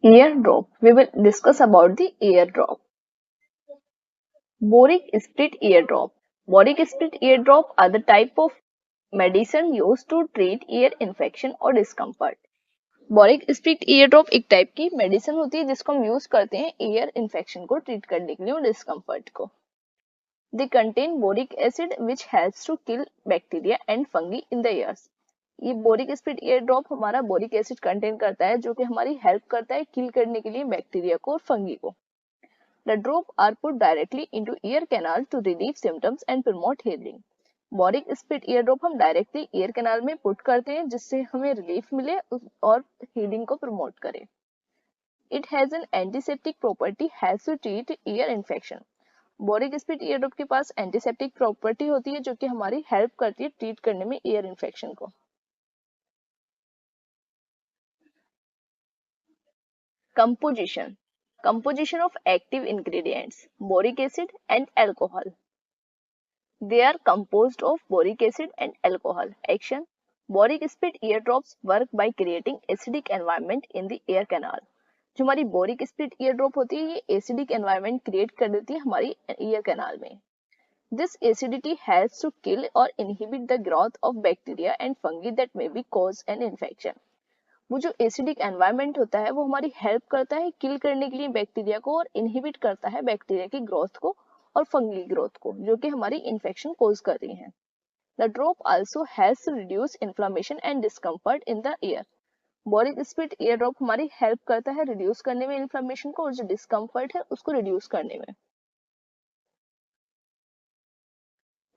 Ear drop. We will discuss about the ear drop. Boric split ear drop. Boric split ear drop are the type of medicine used to treat ear infection or discomfort. Boric split ear drop एक type की medicine होती है जिसको हम use करते हैं ear infection को treat करने के लिए और डिस्कम्फर्ट को. They contain boric acid which helps to kill bacteria and fungi in the ears. ये बोरिक स्प्लिट ईयर ड्रॉप हमारा बोरिक एसिड कंटेन करता है जो कि हमारी हेल्प करता है किल करने के लिए बैक्टीरिया को और फंगी को. The drop are put directly into ear canal to relieve symptoms and promote healing. Boric split ear drop हम डायरेक्टली ईयर कैनाल में पुट करते हैं जिससे हमें रिलीफ मिले और हीलिंग को प्रमोट करे. It has an antiseptic property has to treat ear infection. Boric split ear drop के पास एंटीसेप्टिक प्रॉपर्टी होती है जो कि हमारी हेल्प करती है ट्रीट करने में ईयर इन्फेक्शन को. Composition. Composition of active ingredients: boric acid and alcohol. They are composed of boric acid and alcohol. Action: boric split ear drops work by creating acidic environment in the ear canal. जो हमारी boric split ear drop होती है ये acidic environment create कर देती है हमारी ear canal में. This acidity helps to kill और inhibit the growth of bacteria and fungi that may be cause an infection. वो जो एसिडिक एनवायरनमेंट होता है वो हमारी हेल्प करता है किल करने के लिए बैक्टीरिया को और इनहिबिट करता है बैक्टीरिया की ग्रोथ को और फंगी ग्रोथ को जो कि हमारी इन्फेक्शन कोज कर रही है. The drop also helps to reduce inflammation and discomfort in the ear. Boric split ear drop हमारी हेल्प करता है रिड्यूस करने में इन्फ्लेमेशन को और जो डिस्कम्फर्ट है उसको रिड्यूस करने में.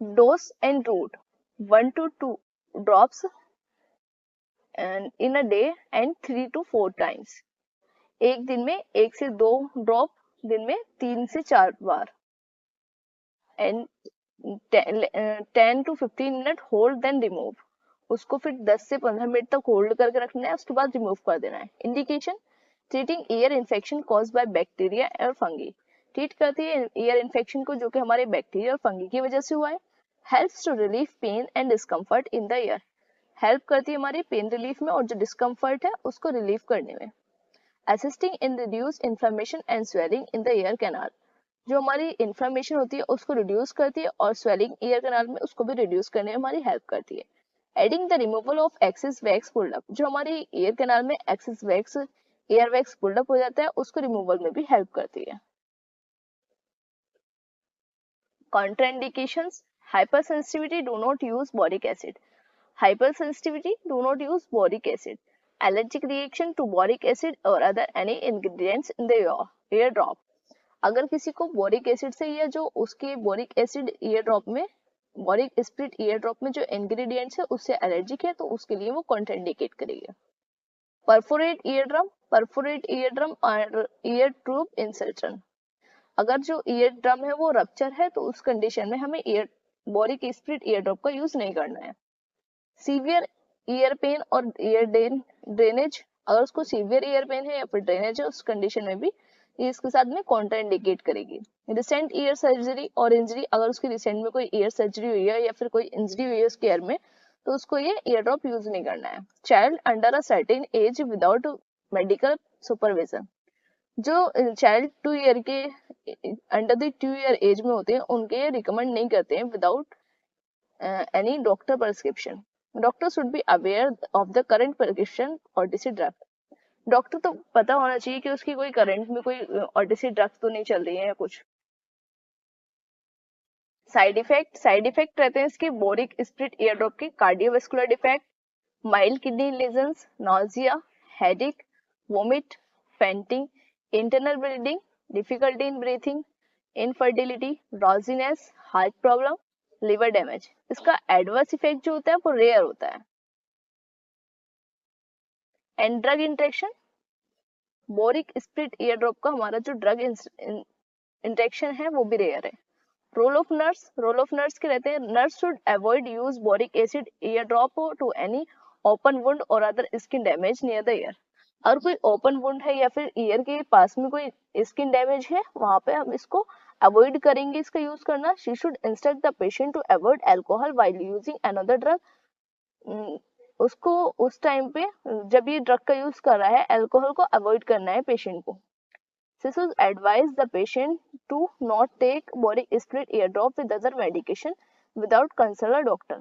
Dose and route 1 to 2 drops in a day and 3 to 4 times. एक दिन में 1 से 2 ड्रॉप, दिन में 3 से 4 बार. And 10 to 15 minute hold then remove. उसको फिर 10 से 15 मिनट तक होल्ड करके रखना है उसके बाद रिमूव कर देना है. Indication: treating ear infection cause by bacteria और फंगी. ट्रीट करती है ईयर इन्फेक्शन को जो कि हमारे बैक्टीरिया और फंगी की वजह से हुआ है. Helps to relieve pain and discomfort in the ear. Help करती है हमारी पेन रिलीफ में और जो डिस्कम्फर्ट है उसको रिलीव करने में. Assisting in reduce inflammation and swelling in the ear canal. जो हमारी इन्फ्लेमेशन होती है उसको रिड्यूस करती है और स्वेलिंग ईयर कैनाल में उसको भी रिड्यूस करने में हमारी हेल्प करती है. Adding the removal of excess wax buildup. जो हमारी ईयर कैनाल में excess wax ear wax buildup हो जाता है उसको रिमूवल में भी हेल्प करती है. Contraindications: hypersensitivity, do not use boric acid. Hypersensitivity, do not use boric acid. Allergic reaction to boric acid or other any ingredients in the ear drop. अगर किसी को बोरिक एसिड से या जो उसके बोरिक एसिड ईयर ड्रॉप में boric split ear drop में जो इंग्रेडिएंट्स है उससे एलर्जिक है तो उसके लिए वो कॉन्ट्राइंडिकेट करेगी. परफोरेट ईयर ड्रम और ईयर ट्यूब इंसर्शन. अगर जो ईयर ड्रम है वो रप्चर है तो उस कंडीशन में हमें बोरिक स्प्लिट ईयर ड्रॉप का यूज नहीं करना है. सीवियर ईयर पेन और ईयर ड्रेनेज. अगर उसको सीवियर ईयर पेन है या फिर ड्रेनेज है उस कंडीशन में भी ये इसके साथ में कॉन्ट्राइंडिकेट करेगी. रिसेंट ईयर सर्जरी और इंजरी. अगर उसकी रिसेंट में कोई ईयर सर्जरी हुई है या फिर कोई इंजरी हुई है उसके ईयर में तो उसको ये ईयर ड्रॉप यूज नहीं करना है. Child under a certain age without medical supervision. जो चाइल्ड 2 ईयर के अंडर द 2 ईयर एज में होते हैं उनके रिकमेंड नहीं करते हैं without any doctor prescription. Doctor should be aware of the current prescription OTC drug. Doctor तो पता होना चाहिए कि उसकी कोई करंट में कोई OTC ड्रग्स तो नहीं चल रही है या कुछ. साइड इफेक्ट रहते हैं इसके बोरिक स्प्लिट ईयर ड्रॉप के: cardiovascular defect, mild kidney lesions, nausea, headache, vomit, fainting, internal bleeding, difficulty in breathing, infertility, drowsiness, heart problem, liver damage. इसका एडवर्स इफेक्ट जो होता है वो रेयर होता है. And drug interaction: boric split ear drop का हमारा जो ड्रग इंटरेक्शन है वो भी रेयर है. रोल ऑफ नर्स के रहते हैं: nurse should avoid use boric acid ear drop to any open wound और other skin damage near the ear. अगर कोई ओपन वुंड है या फिर ईयर के पास में कोई स्किन डैमेज है वहां पे हम इसको अवॉइड करेंगे इसका यूज करना. She should instruct the patient to avoid alcohol while using another drug. उसको उस टाइम पे जब ये ड्रग का यूज कर रहा है अल्कोहल को अवॉइड करना है पेशेंट को. This will advise the patient to not take boric split eardrop with other medication without consult a doctor.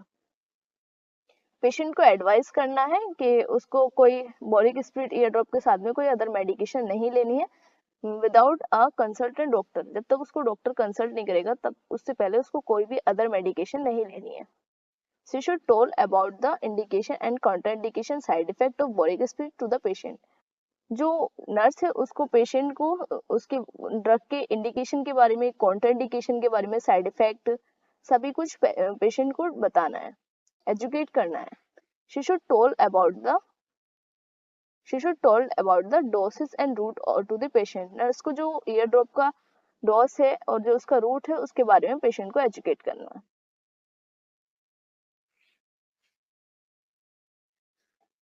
Patient को एडवाइस करना है कि उसको कोई बोरिक स्प्लिट ईयर के साथ में कोई अदर मेडिकेशन नहीं लेनी है विदाउट अ कंसल्टेंट डॉक्टर. जब तक उसको डॉक्टर कंसल्ट नहीं करेगा तब उससे पहले उसको कोई भी अदर मेडिकेशन नहीं लेनी है. She should told about the indication and contraindication side effect of boric split to the patient. जो नर्स है उसको पेशेंट को उसके ड्रग के इंडिकेशन के बारे में, कॉन्ट्राइंडिकेशन के बारे में, साइड इफेक्ट सभी कुछ पेशेंट को बताना है, एजुकेट करना है. She should told about the doses and route to the patient. Nurse को जो ईयर ड्रॉप का डोज है और जो उसका रूट है उसके बारे में पेशेंट को एजुकेट करना है.